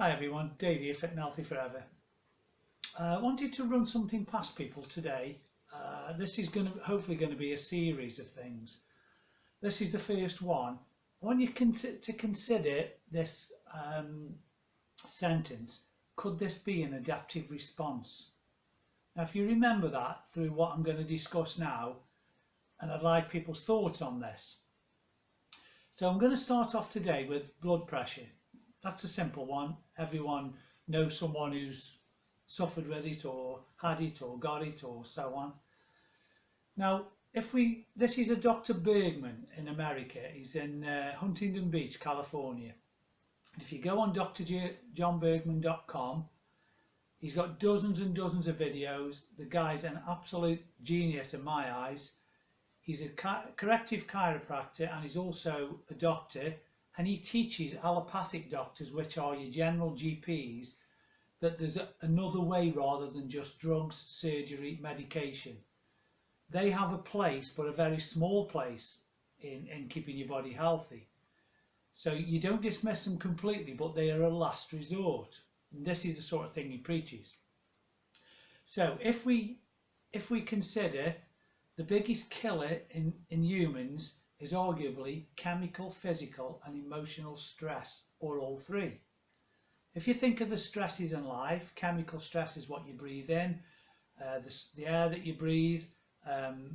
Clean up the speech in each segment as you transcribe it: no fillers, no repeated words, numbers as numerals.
Hi everyone, Dave here, Fit and Healthy Forever. I wanted to run something past people today. This is hopefully going to be a series of things. This is the first one. I want you to consider this sentence. Could this be an adaptive response? Now, if you remember that through what I'm going to discuss now, and I'd like people's thoughts on this. So I'm going to start off today with blood pressure. That's a simple one. Everyone knows someone who's suffered with it or had it or got it or so on. Now, this is a Dr. Bergman in America. He's in Huntington Beach, California. And if you go on drjohnbergman.com, he's got dozens and dozens of videos. The guy's an absolute genius in my eyes. He's a corrective chiropractor and he's also a doctor. And he teaches allopathic doctors, which are your general GPs, that there's another way rather than just drugs, surgery, medication. They have a place, but a very small place in keeping your body healthy. So you don't dismiss them completely, but they are a last resort. And this is the sort of thing he preaches. So if we consider the biggest killer in humans is arguably chemical, physical and emotional stress, or all three. If you think of the stresses in life, chemical stress is what you breathe in, the air that you breathe,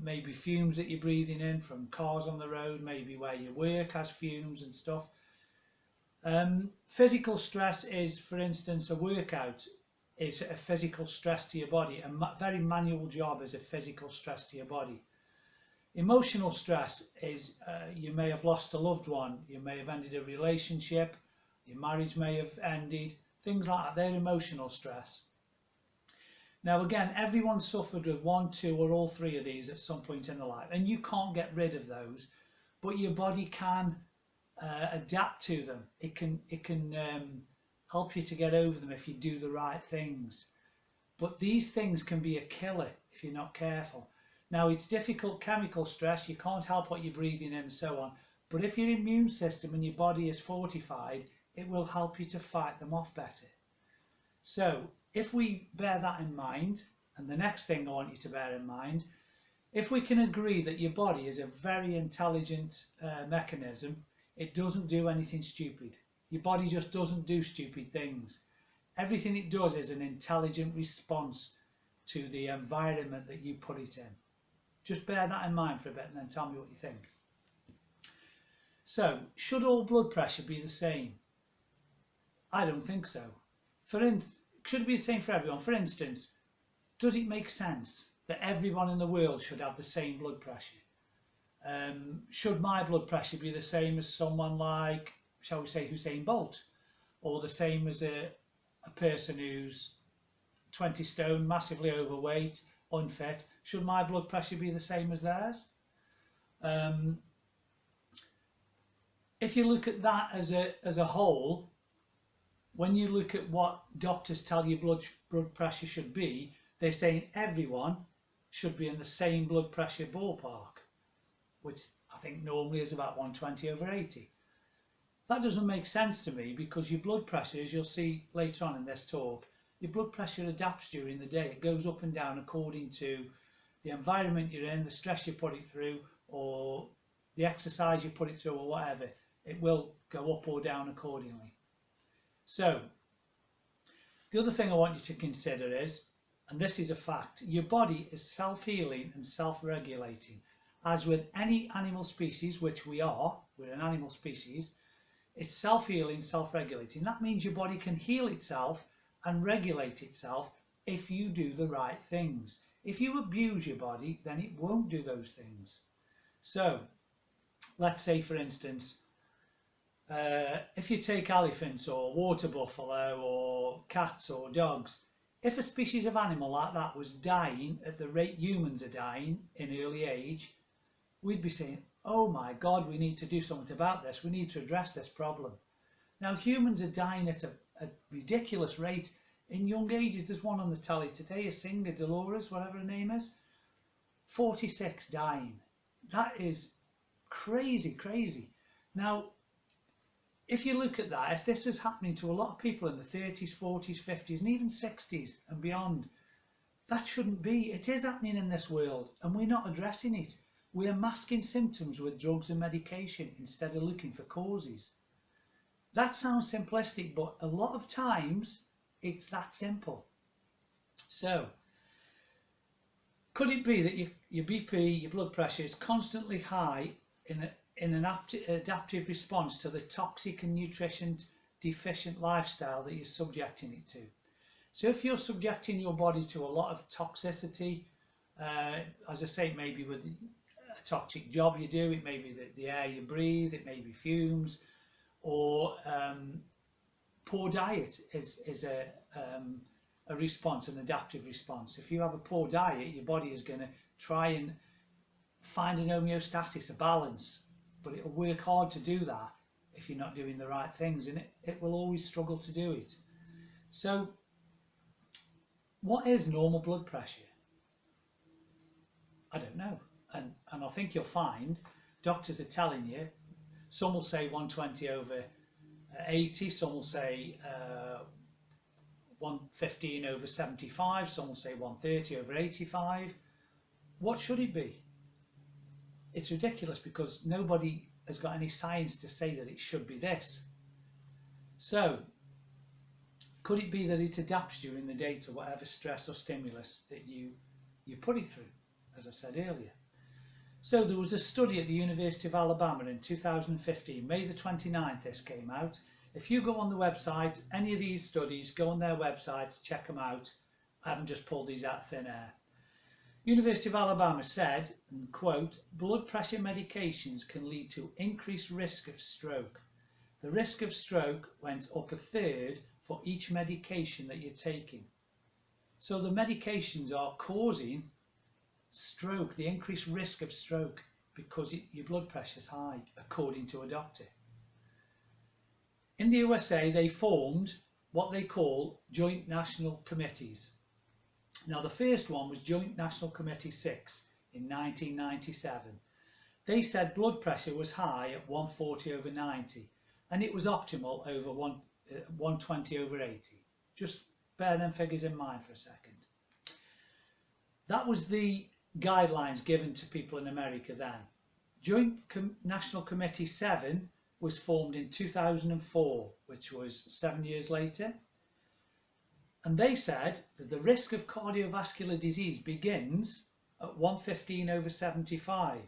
maybe fumes that you're breathing in from cars on the road, maybe where you work has fumes and stuff. Physical stress is, for instance, a workout is a physical stress to your body. A very manual job is a physical stress to your body. Emotional stress is you may have lost a loved one, you may have ended a relationship, your marriage may have ended, things like that. They're emotional stress. Now again, everyone suffered with one, two or all three of these at some point in their life, and you can't get rid of those, but your body can adapt to them. It can help you to get over them if you do the right things. But these things can be a killer if you're not careful. Now, it's difficult, chemical stress, you can't help what you're breathing in and so on, but if your immune system and your body is fortified, it will help you to fight them off better. So, if we bear that in mind, and the next thing I want you to bear in mind, if we can agree that your body is a very intelligent mechanism, it doesn't do anything stupid. Your body just doesn't do stupid things. Everything it does is an intelligent response to the environment that you put it in. Just bear that in mind for a bit and then tell me what you think. So, should all blood pressure be the same? I don't think so. Should it be the same for everyone? For instance, does it make sense that everyone in the world should have the same blood pressure? Should my blood pressure be the same as someone like, shall we say, Usain Bolt? Or the same as a person who's 20 stone, massively overweight, unfit? Should my blood pressure be the same as theirs? If you look at that as a whole, when you look at what doctors tell you blood pressure should be, they're saying everyone should be in the same blood pressure ballpark, which I think normally is about 120/80. That doesn't make sense to me, because your blood pressure, as you'll see later on in this talk, your blood pressure adapts during the day. It goes up and down according to the environment you're in, the stress you put it through, or the exercise you put it through, or whatever. It will go up or down accordingly. So, the other thing I want you to consider is, and this is a fact, your body is self-healing and self-regulating. As with any animal species, which we're an animal species, it's self-healing, self-regulating. That means your body can heal itself and regulate itself if you do the right things. If you abuse your body, then it won't do those things. So, let's say for instance, if you take elephants or water buffalo or cats or dogs, if a species of animal like that was dying at the rate humans are dying in early age, we'd be saying, oh my God, we need to do something about this. We need to address this problem. Now, humans are dying at a ridiculous rate in young ages. There's one on the telly today, a singer, Dolores, whatever her name is, 46 dying. That is crazy, crazy. Now, if you look at that, if this is happening to a lot of people in the 30s, 40s, 50s, and even 60s and beyond, that shouldn't be. It is happening in this world, and we're not addressing it. We're masking symptoms with drugs and medication instead of looking for causes. That sounds simplistic, but a lot of times it's that simple. So, could it be that your BP, your blood pressure is constantly high in an adaptive response to the toxic and nutrition deficient lifestyle that you're subjecting it to? So if you're subjecting your body to a lot of toxicity, as I say, maybe with a toxic job you do, it may be the air you breathe, it may be fumes, or poor diet is a response, an adaptive response. If you have a poor diet, your body is going to try and find an homeostasis, a balance, but it'll work hard to do that if you're not doing the right things, and it will always struggle to do it. So what is normal blood pressure? I don't know, and I think you'll find doctors are telling you. Some will say 120 over 80, some will say 115 over 75, some will say 130 over 85. What should it be? It's ridiculous because nobody has got any science to say that it should be this. So, could it be that it adapts during the day to whatever stress or stimulus that you put it through, as I said earlier? So there was a study at the University of Alabama in 2015, May the 29th this came out. If you go on the website, any of these studies, go on their websites, check them out. I haven't just pulled these out of thin air. University of Alabama said, and quote, blood pressure medications can lead to increased risk of stroke. The risk of stroke went up 1/3 for each medication that you're taking. So the medications are causing stroke, the increased risk of stroke, because your blood pressure is high, according to a doctor. In the USA, they formed what they call Joint National Committees. Now, the first one was Joint National Committee 6 in 1997. They said blood pressure was high at 140 over 90, and it was optimal over 120 over 80. Just bear them figures in mind for a second. That was the guidelines given to people in America then. Joint National Committee 7 was formed in 2004, which was 7 years later. And they said that the risk of cardiovascular disease begins at 115 over 75.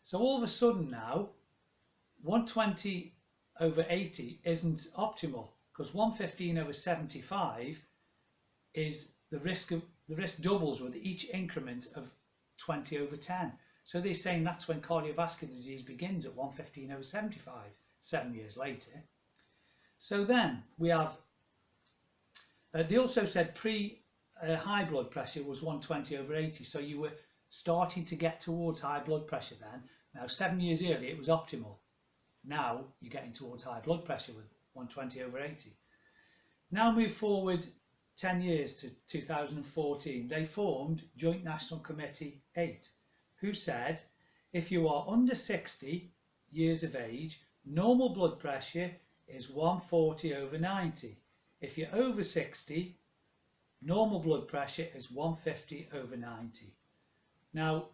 So all of a sudden now, 120 over 80 isn't optimal, because 115 over 75 is the risk doubles with each increment of 20 over 10. So they're saying that's when cardiovascular disease begins, at 115 over 75, 7 years later. So then we have, they also said high blood pressure was 120 over 80. So you were starting to get towards high blood pressure then. Now 7 years earlier it was optimal. Now you're getting towards high blood pressure with 120 over 80. Now move forward 10 years to 2014. They formed Joint National Committee 8, who said if you are under 60 years of age, normal blood pressure is 140 over 90. If you're over 60, normal blood pressure is 150 over 90. Now,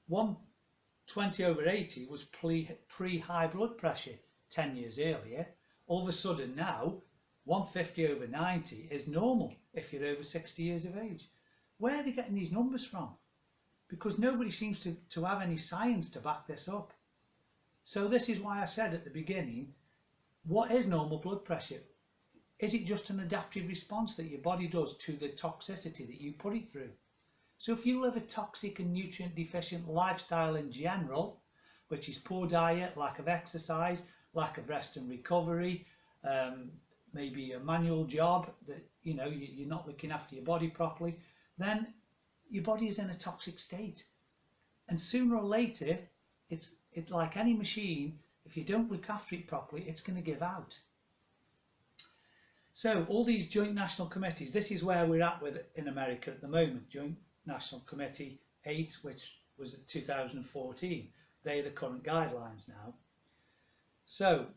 120 over 80 was pre-high blood pressure 10 years earlier. All of a sudden now, 150 over 90 is normal if you're over 60 years of age. Where are they getting these numbers from? Because nobody seems to have any science to back this up. So this is why I said at the beginning, what is normal blood pressure? Is it just an adaptive response that your body does to the toxicity that you put it through? So if you live a toxic and nutrient deficient lifestyle in general, which is poor diet, lack of exercise, lack of rest and recovery, maybe a manual job that you're not looking after your body properly, then your body is in a toxic state. And sooner or later, it's like any machine, if you don't look after it properly, it's going to give out. So all these joint national committees, this is where we're at with it in America at the moment. Joint National Committee 8, which was 2014. They're the current guidelines now. So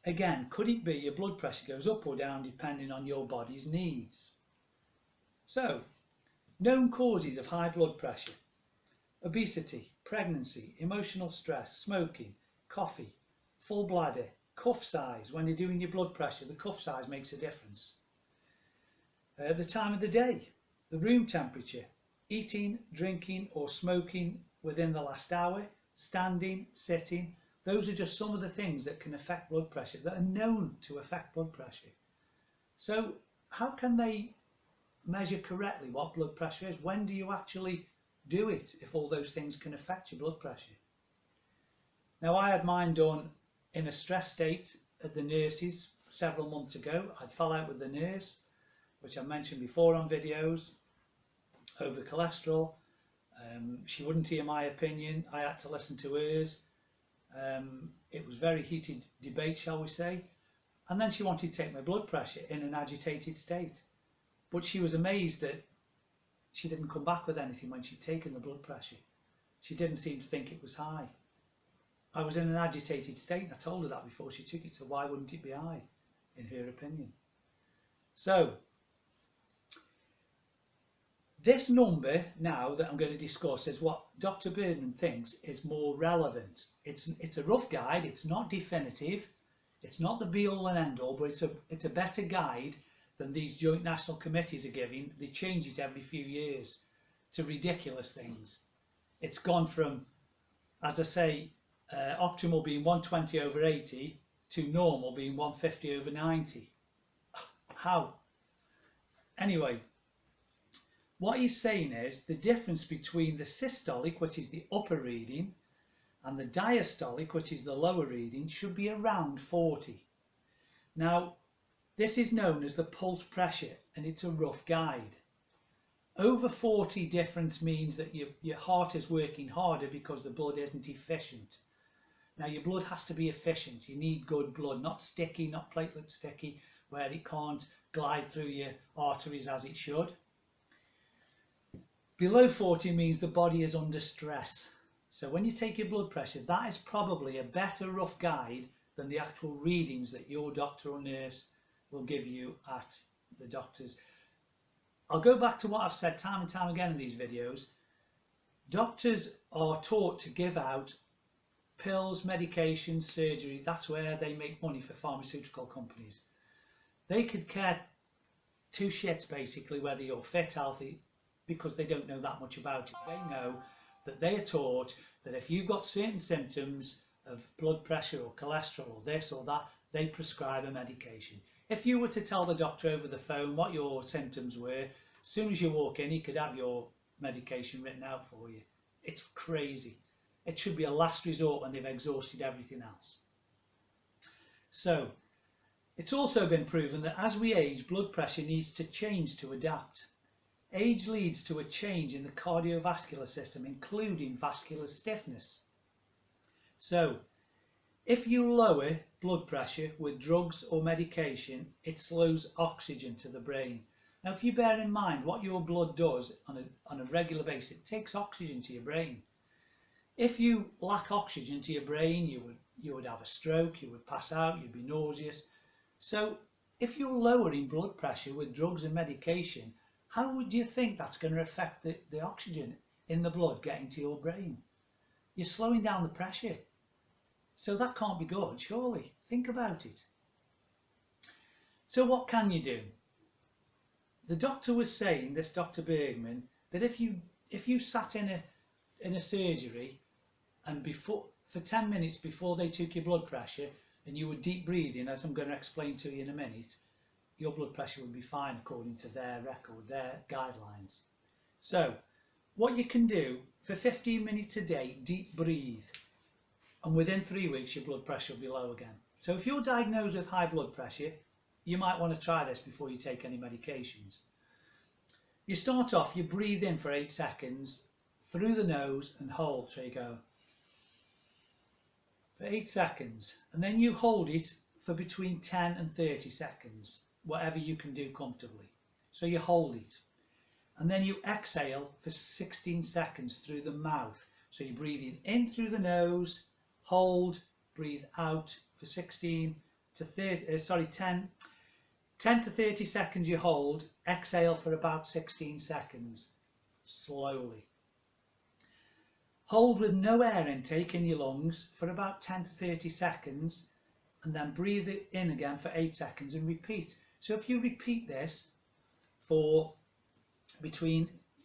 Again, could it be your blood pressure goes up or down depending on your body's needs? So, known causes of high blood pressure: obesity, pregnancy, emotional stress, smoking, coffee, full bladder, cuff size. When you're doing your blood pressure, the cuff size makes a difference. The time of the day, the room temperature, eating, drinking or smoking within the last hour, standing, sitting. Those are just some of the things that can affect blood pressure, that are known to affect blood pressure. So how can they measure correctly what blood pressure is? When do you actually do it if all those things can affect your blood pressure? Now, I had mine done in a stress state at the nurse's several months ago. I fell out with the nurse, which I mentioned before on videos, over cholesterol. She wouldn't hear my opinion. I had to listen to hers. It was very heated debate, shall we say. And then she wanted to take my blood pressure in an agitated state. But she was amazed that she didn't come back with anything when she'd taken the blood pressure. She didn't seem to think it was high. I was in an agitated state, and I told her that before she took it, so why wouldn't it be high, in her opinion? So, this number now that I'm going to discuss is what Dr. Bergman thinks is more relevant. It's a rough guide, it's not definitive, it's not the be-all and end-all, but it's a better guide than these joint national committees are giving. They change it every few years to ridiculous things. It's gone from, as I say, optimal being 120/80 to normal being 150/90. How? Anyway, what he's saying is the difference between the systolic, which is the upper reading, and the diastolic, which is the lower reading, should be around 40. Now, this is known as the pulse pressure, and it's a rough guide. Over 40 difference means that your heart is working harder because the blood isn't efficient. Now, your blood has to be efficient. You need good blood, not sticky, not platelet sticky, where it can't glide through your arteries as it should. Below 40 means the body is under stress. So when you take your blood pressure, that is probably a better rough guide than the actual readings that your doctor or nurse will give you at the doctor's. I'll go back to what I've said time and time again in these videos. Doctors are taught to give out pills, medications, surgery. That's where they make money for pharmaceutical companies. They could care two shits basically whether you're fit, healthy, because they don't know that much about it. They know that they are taught that if you've got certain symptoms of blood pressure or cholesterol or this or that, they prescribe a medication. If you were to tell the doctor over the phone what your symptoms were, as soon as you walk in, he could have your medication written out for you. It's crazy. It should be a last resort when they've exhausted everything else. So, it's also been proven that as we age, blood pressure needs to change to adapt. Age leads to a change in the cardiovascular system, including vascular stiffness. So, if you lower blood pressure with drugs or medication, it slows oxygen to the brain. Now, if you bear in mind what your blood does on a regular basis, it takes oxygen to your brain. If you lack oxygen to your brain, you would have a stroke, you would pass out, you'd be nauseous. So, if you're lowering blood pressure with drugs and medication, how would you think that's going to affect the oxygen in the blood getting to your brain? You're slowing down the pressure. So that can't be good, surely. Think about it. So what can you do? The doctor was saying, this Dr. Bergman, that if you sat in a surgery and for 10 minutes before they took your blood pressure and you were deep breathing, as I'm going to explain to you in a minute, your blood pressure would be fine according to their record, their guidelines. So what you can do, for 15 minutes a day, deep breathe, and within 3 weeks your blood pressure will be low again. So if you're diagnosed with high blood pressure, you might want to try this before you take any medications. You start off, you breathe in for 8 seconds through the nose and hold. So you go for 8 seconds, and then you hold it for between 10 and 30 seconds, whatever you can do comfortably. So you hold it, and then you exhale for 16 seconds through the mouth. So you're breathing in through the nose, hold, breathe out for 16, to 30, 10 to 30 seconds you hold, exhale for about 16 seconds, slowly. Hold with no air intake in your lungs for about 10 to 30 seconds, and then breathe it in again for 8 seconds and repeat. So if you repeat this for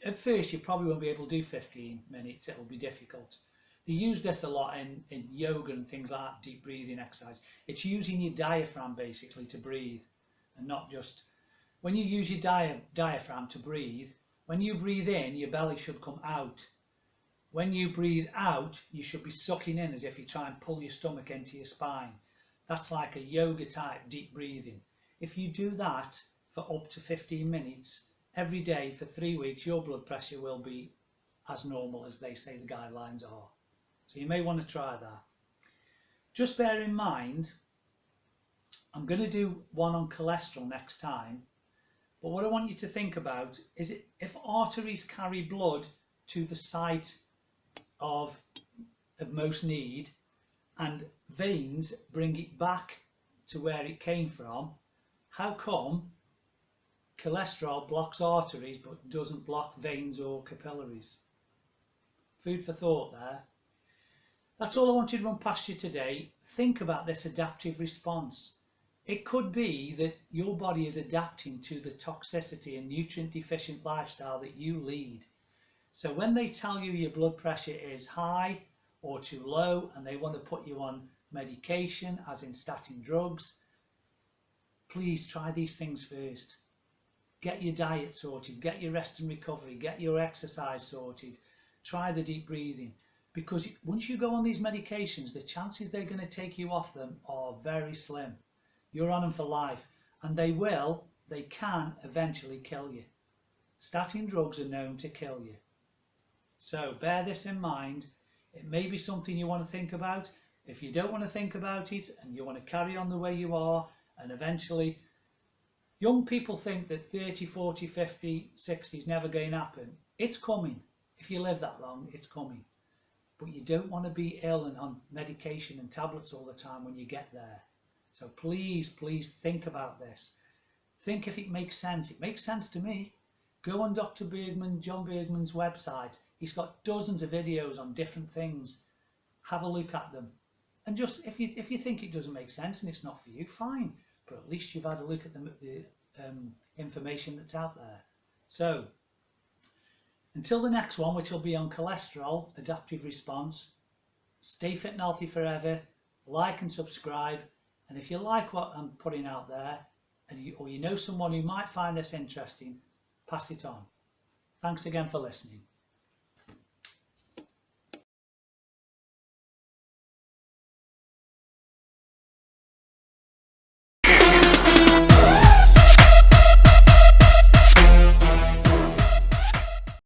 at first you probably won't be able to do 15 minutes, it'll be difficult. They use this a lot in yoga and things like that, deep breathing exercise. It's using your diaphragm basically to breathe, and not just, when you use your diaphragm to breathe, when you breathe in, your belly should come out. When you breathe out, you should be sucking in as if you try and pull your stomach into your spine. That's like a yoga type deep breathing. If you do that for up to 15 minutes every day for 3 weeks, your blood pressure will be as normal as they say the guidelines are. So you may want to try that. Just bear in mind, I'm going to do one on cholesterol next time, but what I want you to think about is if arteries carry blood to the site of most need and veins bring it back to where it came from, how come cholesterol blocks arteries but doesn't block veins or capillaries? Food for thought there. That's all I wanted to run past you today. Think about this adaptive response. It could be that your body is adapting to the toxicity and nutrient deficient lifestyle that you lead. So when they tell you your blood pressure is high or too low and they want to put you on medication, as in statin drugs, please try these things first. Get your diet sorted, get your rest and recovery, get your exercise sorted, try the deep breathing. Because once you go on these medications, the chances they're going to take you off them are very slim. You're on them for life, and they can eventually kill you. Statin drugs are known to kill you. So bear this in mind. It may be something you want to think about. If you don't want to think about it and you want to carry on the way you are, and eventually, young people think that 30, 40, 50, 60 is never going to happen. It's coming. If you live that long, it's coming. But you don't want to be ill and on medication and tablets all the time when you get there. So please, please think about this. Think if it makes sense. It makes sense to me. Go on Dr. Bergman, John Bergman's website. He's got dozens of videos on different things. Have a look at them. And just, if you think it doesn't make sense and it's not for you, fine. But at least you've had a look at the information that's out there. So, until the next one, which will be on cholesterol, adaptive response, stay fit and healthy forever, like and subscribe, and if you like what I'm putting out there, or you know someone who might find this interesting, pass it on. Thanks again for listening.